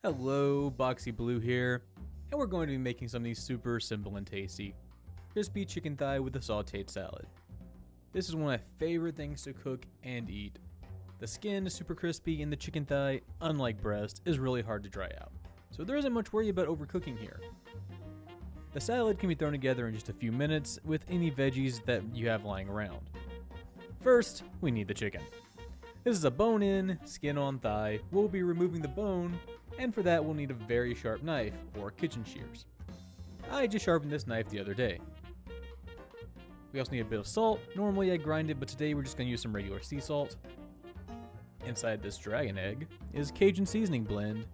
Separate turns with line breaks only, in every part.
Hello, BoxyBlue here, and we're going to be making something super simple and tasty. Crispy chicken thigh with a sautéed salad. This is one of my favorite things to cook and eat. The skin is super crispy and the chicken thigh, unlike breast, is really hard to dry out. So there isn't much worry about overcooking here. The salad can be thrown together in just a few minutes with any veggies that you have lying around. First, we need the chicken. This is a bone-in, skin-on thigh. We'll be removing the bone, and for that we'll need a very sharp knife, or kitchen shears. I just sharpened this knife the other day. We also need a bit of salt. Normally I grind it, but today we're just going to use some regular sea salt. Inside this dragon egg is Cajun seasoning blend,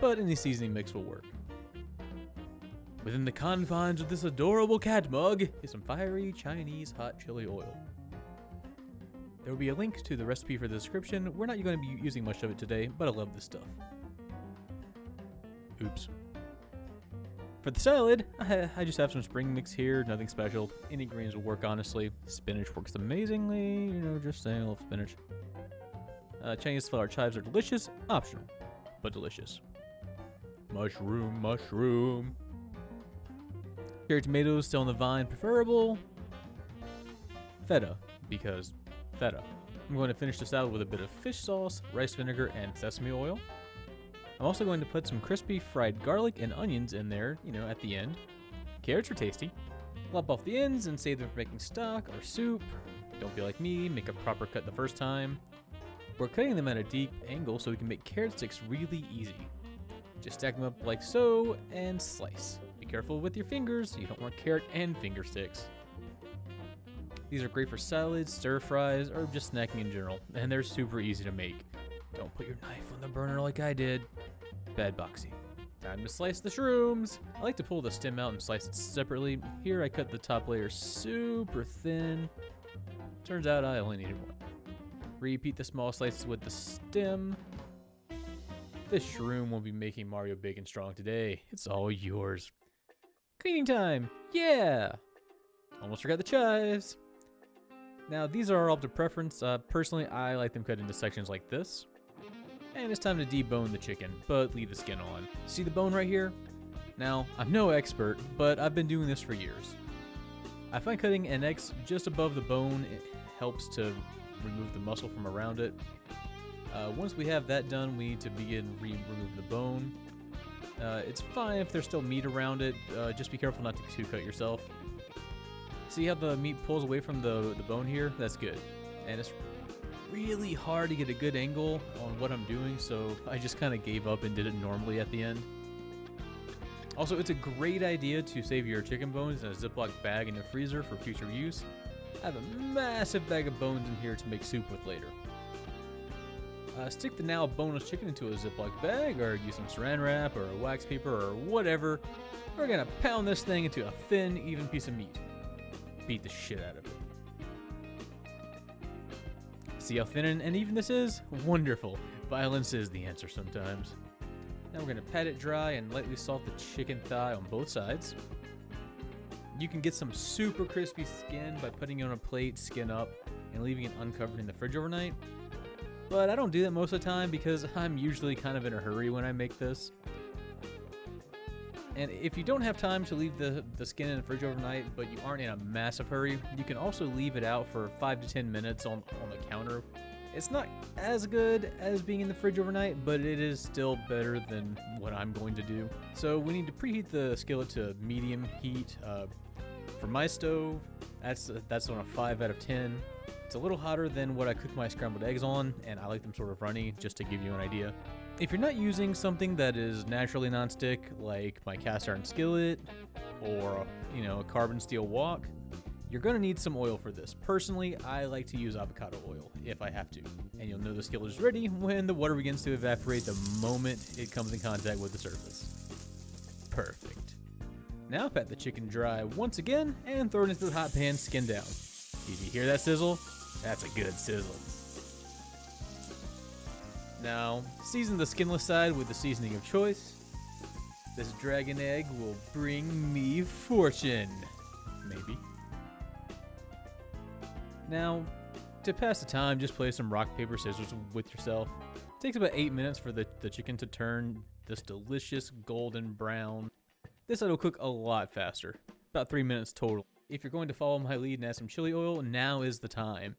but any seasoning mix will work. Within the confines of this adorable cat mug is some fiery Chinese hot chili oil. There will be a link to the recipe for the description. We're not going to be using much of it today, but I love this stuff. Oops. For the salad, I just have some spring mix here, nothing special. Any greens will work, honestly. Spinach works amazingly, just saying, I love spinach. Chinese flower chives are delicious, optional, but delicious. Mushroom. Cherry tomatoes still on the vine, preferable. Feta, because feta. I'm going to finish the salad with a bit of fish sauce, rice vinegar, and sesame oil. I'm also going to put some crispy fried garlic and onions in there, at the end. Carrots are tasty. Lop off the ends and save them for making stock or soup. Don't be like me, make a proper cut the first time. We're cutting them at a deep angle so we can make carrot sticks really easy. Just stack them up like so and slice. Be careful with your fingers, you don't want carrot and finger sticks. These are great for salads, stir fries, or just snacking in general, and they're super easy to make. Don't put your knife on the burner like I did. Bad Boxy. Time to slice the shrooms. I like to pull the stem out and slice it separately. Here I cut the top layer super thin. Turns out I only needed one. Repeat the small slices with the stem. This shroom will be making Mario big and strong today. It's all yours. Cleaning time! Yeah! Almost forgot the chives. Now, these are all up to preference. Personally, I like them cut into sections like this. And it's time to debone the chicken, but leave the skin on. See the bone right here? Now, I'm no expert, but I've been doing this for years. I find cutting an X just above the bone, it helps to remove the muscle from around it. Once we have that done, we need to begin removing the bone. It's fine if there's still meat around it, just be careful not to cut yourself. See how the meat pulls away from the bone here? That's good. And it's really hard to get a good angle on what I'm doing, so I just kind of gave up and did it normally at the end. Also, it's a great idea to save your chicken bones in a Ziploc bag in the freezer for future use. I have a massive bag of bones in here to make soup with later. Stick the now boneless chicken into a Ziploc bag, or use some saran wrap or a wax paper or whatever. We're gonna pound this thing into a thin, even piece of meat. Beat the shit out of it. See how thin and even this is? Wonderful. Violence is the answer sometimes. Now we're gonna pat it dry and lightly salt the chicken thigh on both sides. You can get some super crispy skin by putting it on a plate, skin up, and leaving it uncovered in the fridge overnight. But I don't do that most of the time because I'm usually kind of in a hurry when I make this. And if you don't have time to leave the skin in the fridge overnight, but you aren't in a massive hurry, you can also leave it out for 5 to 10 minutes on the counter. It's not as good as being in the fridge overnight, but it is still better than what I'm going to do. So we need to preheat the skillet to medium heat. For my stove, that's on a 5 out of 10. It's a little hotter than what I cook my scrambled eggs on, and I like them sort of runny, just to give you an idea. If you're not using something that is naturally nonstick, like my cast iron skillet, or, a carbon steel wok, you're gonna need some oil for this. Personally, I like to use avocado oil, if I have to. And you'll know the skillet is ready when the water begins to evaporate the moment it comes in contact with the surface. Perfect. Now pat the chicken dry once again, and throw it into the hot pan, skin down. Did you hear that sizzle? That's a good sizzle. Now, season the skinless side with the seasoning of choice. This dragon egg will bring me fortune. Maybe. Now, To pass the time, just play some rock, paper, scissors with yourself. It takes about 8 minutes for the chicken to turn this delicious golden brown. This side will cook a lot faster, about 3 minutes total. If you're going to follow my lead and add some chili oil, now is the time.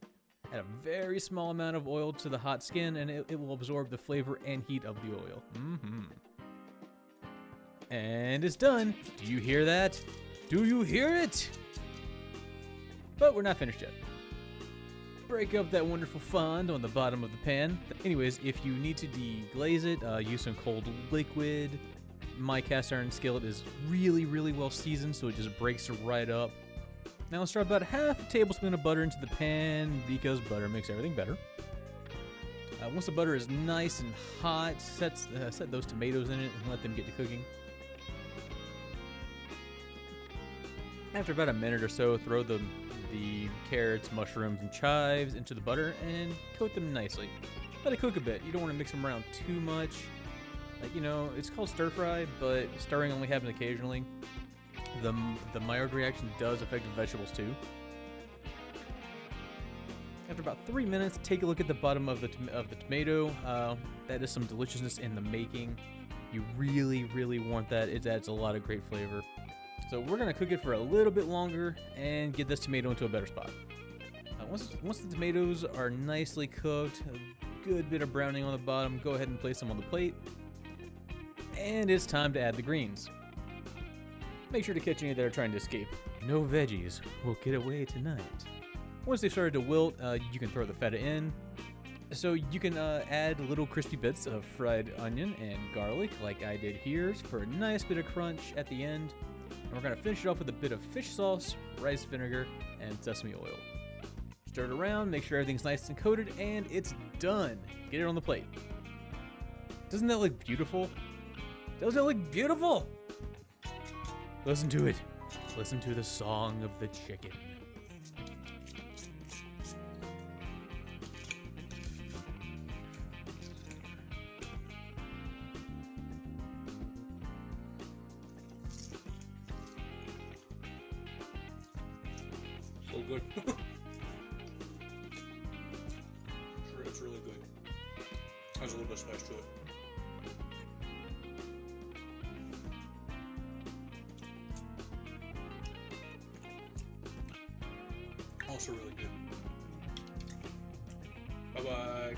Add a very small amount of oil to the hot skin and it will absorb the flavor and heat of the oil. And it's done. Do you hear that? Do you hear it? But we're not finished yet. Break up that wonderful fond on the bottom of the pan. Anyways, if you need to deglaze it, use some cold liquid. My cast iron skillet is really, really well seasoned, so it just breaks right up. Now let's drop about half a tablespoon of butter into the pan because butter makes everything better. Once the butter is nice and hot, set those tomatoes in it and let them get to cooking. After about a minute or so, throw the carrots, mushrooms, and chives into the butter and coat them nicely. Let it cook a bit. You don't want to mix them around too much. Like, you know, it's called stir fry, but stirring only happens occasionally. The Maillard reaction does affect the vegetables too. After about 3 minutes, take a look at the bottom of the tomato. That is some deliciousness in the making. You really, really want that. It adds a lot of great flavor. So we're gonna cook it for a little bit longer and get this tomato into a better spot. Once the tomatoes are nicely cooked, a good bit of browning on the bottom, go ahead and place them on the plate. And it's time to add the greens. Make sure to catch any that are trying to escape. No veggies will get away tonight. Once they started to wilt, you can throw the feta in. So you can add little crispy bits of fried onion and garlic like I did here for a nice bit of crunch at the end. And we're gonna finish it off with a bit of fish sauce, rice vinegar, and sesame oil. Stir it around, make sure everything's nice and coated, and it's done. Get it on the plate. Doesn't that look beautiful? Doesn't it look beautiful? Listen to it. Listen to the song of the chicken.
So good. It's really good. Has a little bit of spice to it. Also really good. Bye-bye.